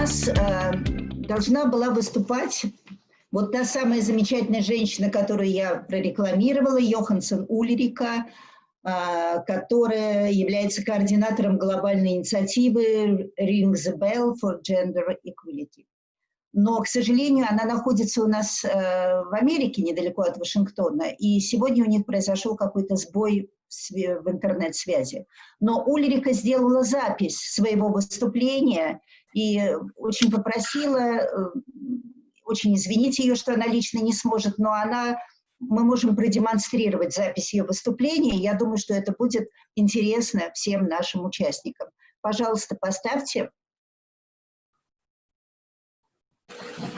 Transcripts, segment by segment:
нас должна была выступать вот та самая замечательная женщина, которую я прорекламировала, Йоханнсон Ульрика, которая является координатором глобальной инициативы Ring the Bell for Gender Equality. Но, к сожалению, она находится у нас в Америке, недалеко от Вашингтона, и сегодня у них произошел какой-то сбой в интернет-связи. Но Ульрика сделала запись своего выступления и очень попросила, очень извините ее, что она лично не сможет, но мы можем продемонстрировать запись ее выступления. Я думаю, что это будет интересно всем нашим участникам. Пожалуйста, поставьте.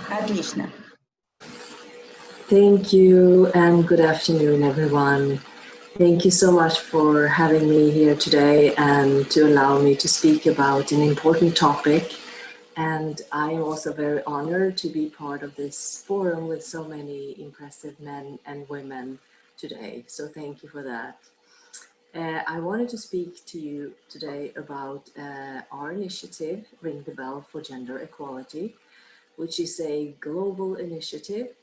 Отлично. Thank you and good afternoon, everyone. Thank you so much for having me here today and to allow me to speak about an important topic. And I am also very honored to be part of this forum with so many impressive men and women today. So thank you for that. I wanted to speak to you today about our initiative, Ring the Bell for Gender Equality, which is a global initiative.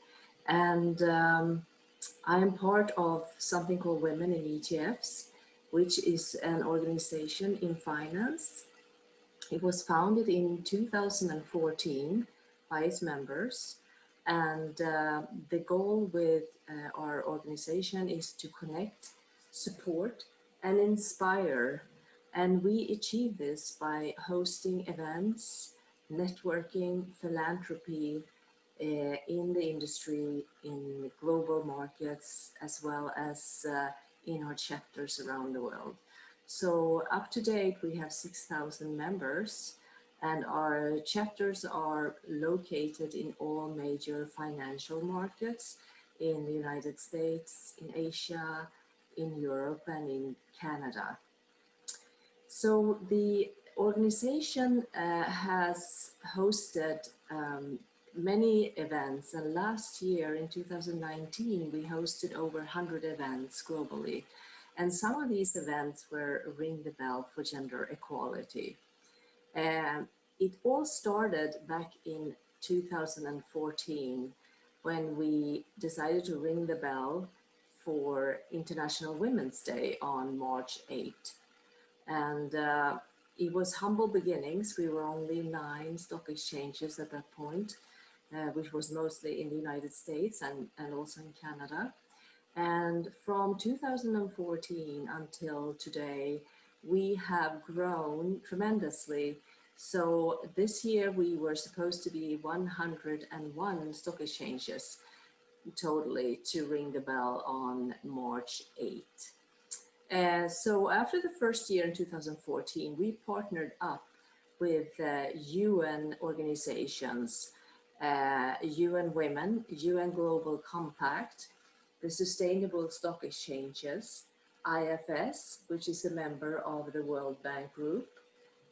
And I am part of something called Women in ETFs, which is an organization in finance. It was founded in 2014 by its members. And the goal with our organization is to connect, support, and inspire. And we achieve this by hosting events, networking, philanthropy in the industry, in global markets, as well as in our chapters around the world. So up to date, we have 6,000 members, and our chapters are located in all major financial markets in the United States, in Asia, in Europe, and in Canada. So the organization has hosted many events, and last year in 2019 we hosted over 100 events globally, and some of these events were Ring the Bell for Gender Equality. It all started back in 2014 when we decided to ring the bell for International Women's Day on March 8th. And it was humble beginnings. We were only 9 stock exchanges at that point, which was mostly in the United States and also in Canada. And from 2014 until today, we have grown tremendously. So this year we were supposed to be 101 stock exchanges totally to ring the bell on March 8th. So after the first year in 2014, we partnered up with UN organizations, UN Women, UN Global Compact, the Sustainable Stock Exchanges, IFS, which is a member of the World Bank Group,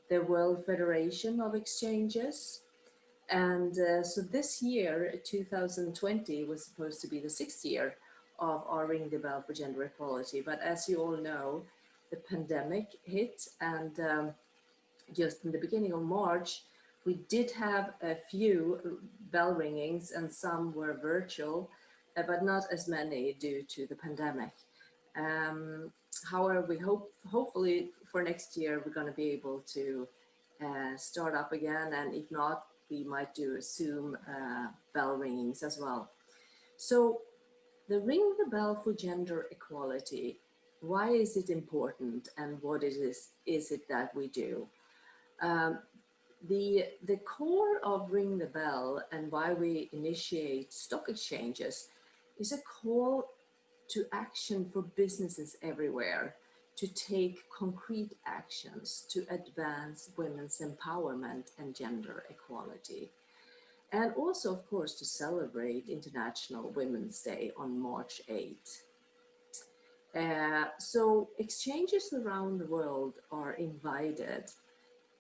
the World Federation of Exchanges. And so this year, 2020, was supposed to be the 6th year of our Ring the Bell for Gender Equality. But as you all know, the pandemic hit, and just in the beginning of March, we did have a few bell ringings, and some were virtual, but not as many due to the pandemic. However, we hopefully for next year, we're going to be able to start up again, and if not, we might do Zoom bell ringings as well. So the Ring the Bell for Gender Equality, why is it important, and what is it that we do? The core of Ring the Bell and why we initiate stock exchanges is a call to action for businesses everywhere to take concrete actions to advance women's empowerment and gender equality. And also, of course, to celebrate International Women's Day on March 8th. So exchanges around the world are invited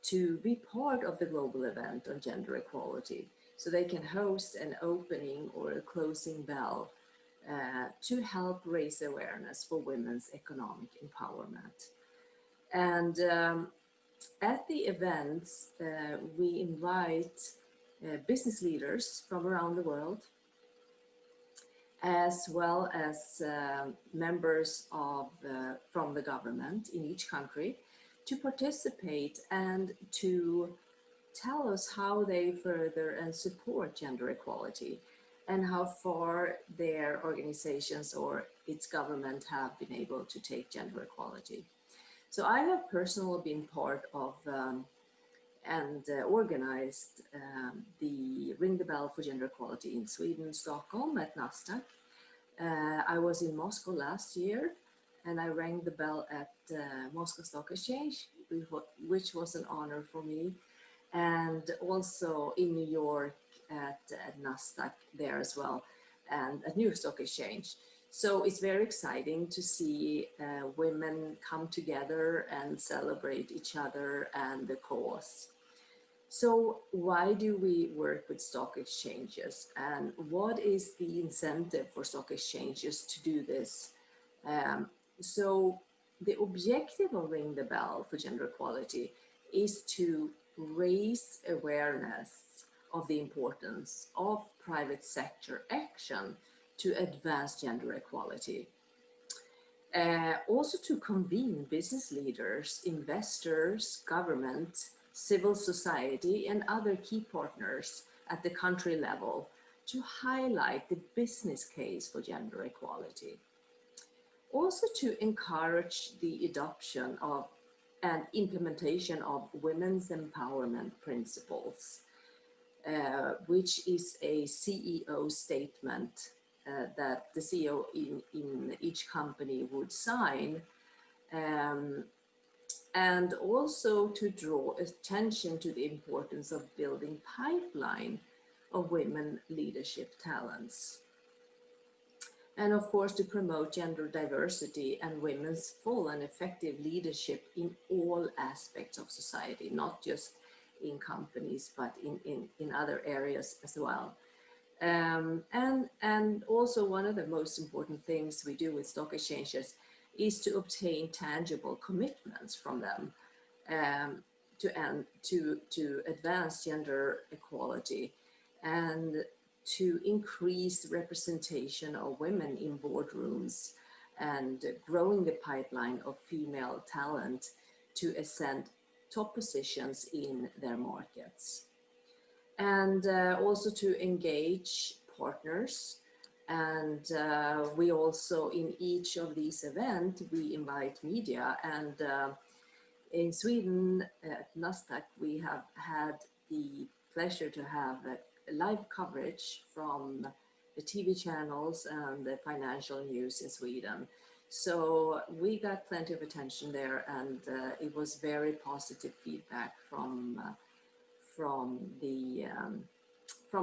to be part of the global event on gender equality. So they can host an opening or a closing bell to help raise awareness for women's economic empowerment. And At the events, we invite business leaders from around the world, as well as members from the government in each country, to participate and to tell us how they further and support gender equality and how far their organizations or its government have been able to take gender equality. So I have personally been part of and organized the Ring the Bell for Gender Equality in Sweden, Stockholm at Nasdaq. I was in Moscow last year and I rang the bell at Moscow Stock Exchange, which was an honor for me. And also in New York at Nasdaq there as well, and at New York Stock Exchange. So it's very exciting to see women come together and celebrate each other and the cause. So why do we work with stock exchanges, and what is the incentive for stock exchanges to do this? So the objective of Ring the Bell for Gender Equality is to raise awareness of the importance of private sector action to advance gender equality. Also to convene business leaders, investors, government, civil society, and other key partners at the country level to highlight the business case for gender equality. Also to encourage the adoption of and implementation of women's empowerment principles, which is a CEO statement that the CEO in each company would sign, and also to draw attention to the importance of building pipeline of women leadership talents. And of course, to promote gender diversity and women's full and effective leadership in all aspects of society, not just in companies, but in other areas as well. And also one of the most important things we do with stock exchanges is to obtain tangible commitments from them to advance gender equality and to increase representation of women in boardrooms and growing the pipeline of female talent to ascend top positions in their markets. And also to engage partners. And we also, in each of these events, we invite media. And in Sweden, at Nasdaq, we have had the pleasure to have live coverage from the TV channels and the financial news in Sweden. So we got plenty of attention there, and it was very positive feedback from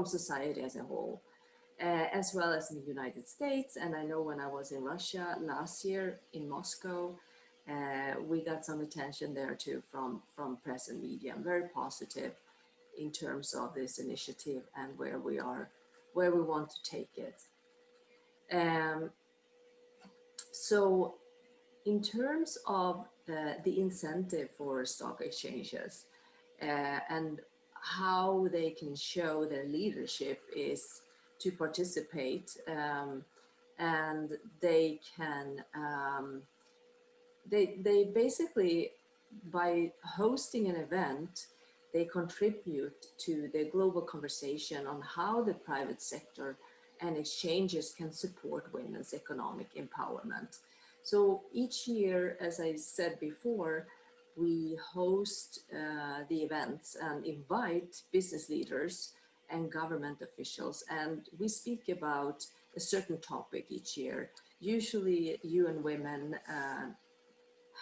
society as a whole, as well as in the United States. And I know when I was in Russia last year in Moscow, we got some attention there too from press and media. Very positive in terms of this initiative and where we want to take it. So in terms of the incentive for stock exchanges and how they can show their leadership is to participate, and they can they basically, by hosting an event, they contribute to the global conversation on how the private sector and exchanges can support women's economic empowerment. So each year, as I said before, we host the events and invite business leaders and government officials, and we speak about a certain topic each year. Usually UN Women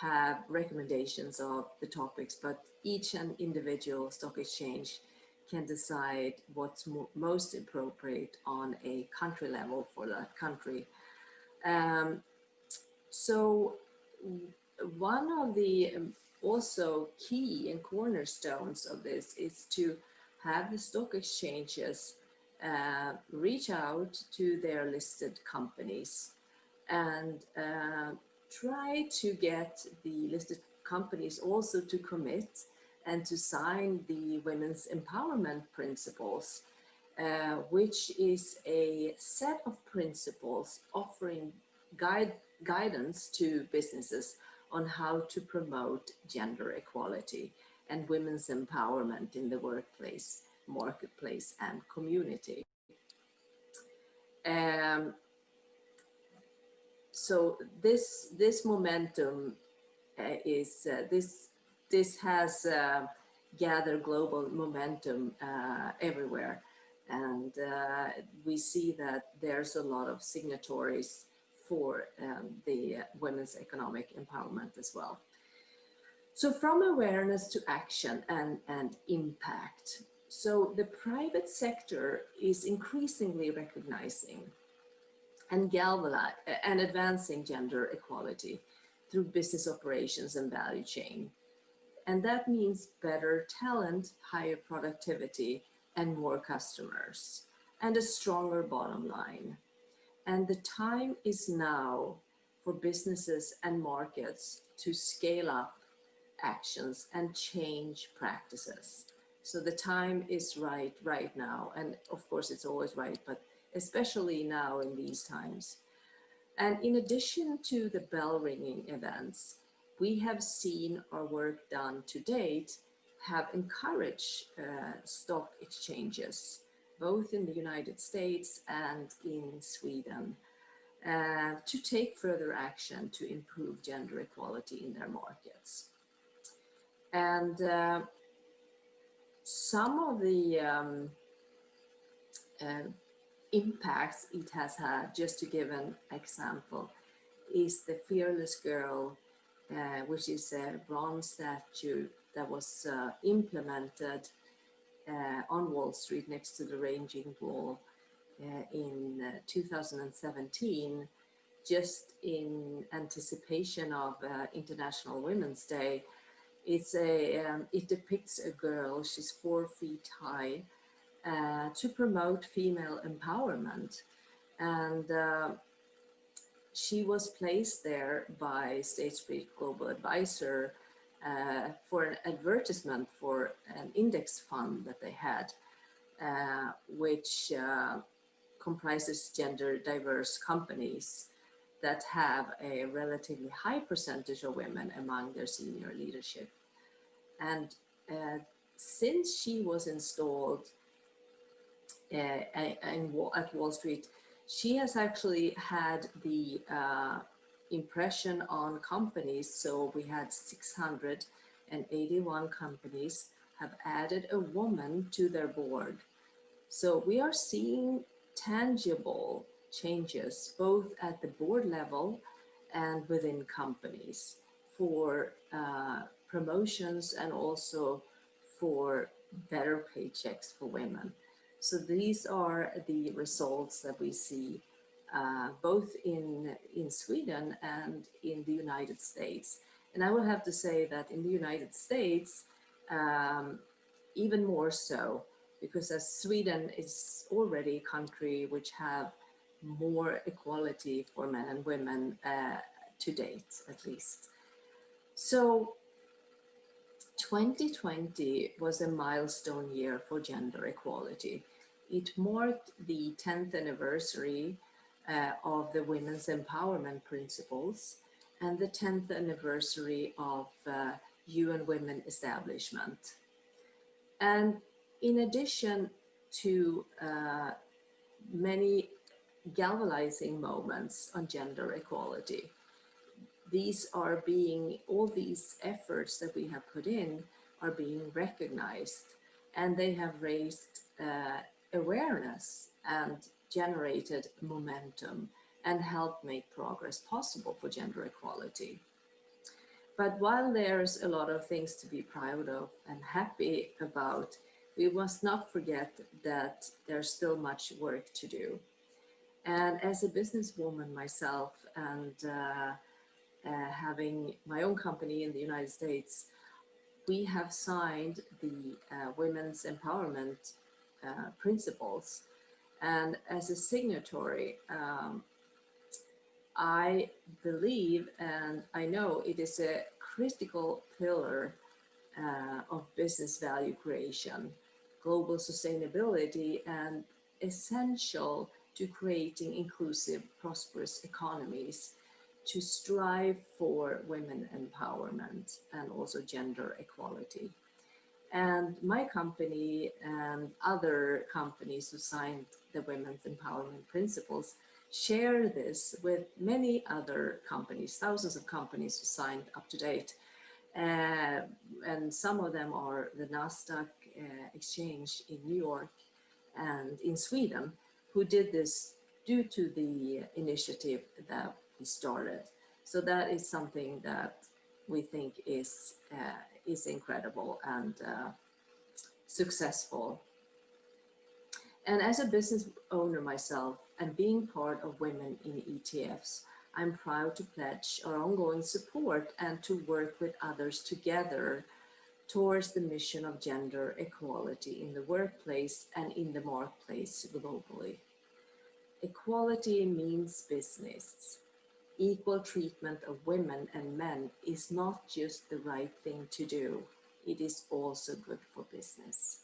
have recommendations of the topics, but each and individual stock exchange can decide what's most appropriate on a country level for that country. So one of the also key and cornerstones of this is to have the stock exchanges reach out to their listed companies and try to get the listed companies also to commit and to sign the Women's Empowerment Principles, which is a set of principles offering guidance to businesses on how to promote gender equality and women's empowerment in the workplace, marketplace, and community. So this momentum this has gathered global momentum everywhere, and we see that there's a lot of signatories for the women's economic empowerment as well. So from awareness to action and impact. So the private sector is increasingly recognizing and advancing gender equality through business operations and value chain. And that means better talent, higher productivity, and more customers, and a stronger bottom line. And the time is now for businesses and markets to scale up actions and change practices. So the time is right now. And of course, it's always right, but especially now in these times. And in addition to the bell ringing events, we have seen our work done to date have encouraged stock exchanges, both in the United States and in Sweden, to take further action to improve gender equality in their markets. And some of the impacts it has had, just to give an example, is the Fearless Girl, which is a bronze statue that was implemented on Wall Street next to the Ranging Wall in 2017, just in anticipation of International Women's Day. It depicts a girl, she's 4 feet high, to promote female empowerment. And she was placed there by State Street Global Advisor for an advertisement for an index fund that they had, which comprises gender diverse companies that have a relatively high percentage of women among their senior leadership. And since she was installed at Wall Street, she has actually had the impression on companies. So we had 681 companies have added a woman to their board. So we are seeing tangible changes both at the board level and within companies for promotions and also for better paychecks for women. So these are the results that we see both in Sweden and in the United States. And I will have to say that in the United States, even more so, because as Sweden is already a country which have more equality for men and women to date, at least. So 2020 was a milestone year for gender equality. It marked the 10th anniversary of the Women's Empowerment Principles and the 10th anniversary of UN Women establishment. And in addition to many galvanizing moments on gender equality, all these efforts that we have put in are being recognized, and they have raised awareness and generated momentum and helped make progress possible for gender equality. But while there's a lot of things to be proud of and happy about, we must not forget that there's still much work to do. And as a businesswoman myself, and having my own company in the United States, we have signed the Women's Empowerment Principles. And as a signatory, I believe and I know it is a critical pillar of business value creation, global sustainability, and essential to creating inclusive, prosperous economies, to strive for women empowerment and also gender equality. And my company and other companies who signed the Women's Empowerment Principles share this with many other companies, thousands of companies who signed up to date. And some of them are the Nasdaq exchange in New York and in Sweden, who did this due to the initiative that we started. So that is something that we think is incredible and successful. And as a business owner myself, and being part of Women in ETFs, I'm proud to pledge our ongoing support and to work with others together towards the mission of gender equality in the workplace and in the marketplace globally. Equality means business. Equal treatment of women and men is not just the right thing to do, it is also good for business.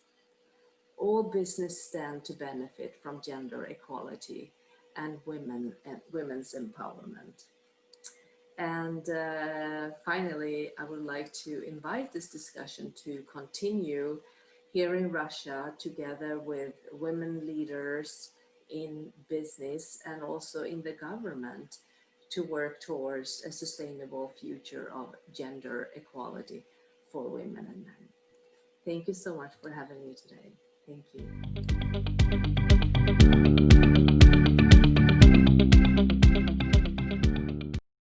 All business stand to benefit from gender equality and women's empowerment. And finally, I would like to invite this discussion to continue here in Russia together with women leaders in business and also in the government to work towards a sustainable future of gender equality for women and men. Thank you so much for having me today. Thank you.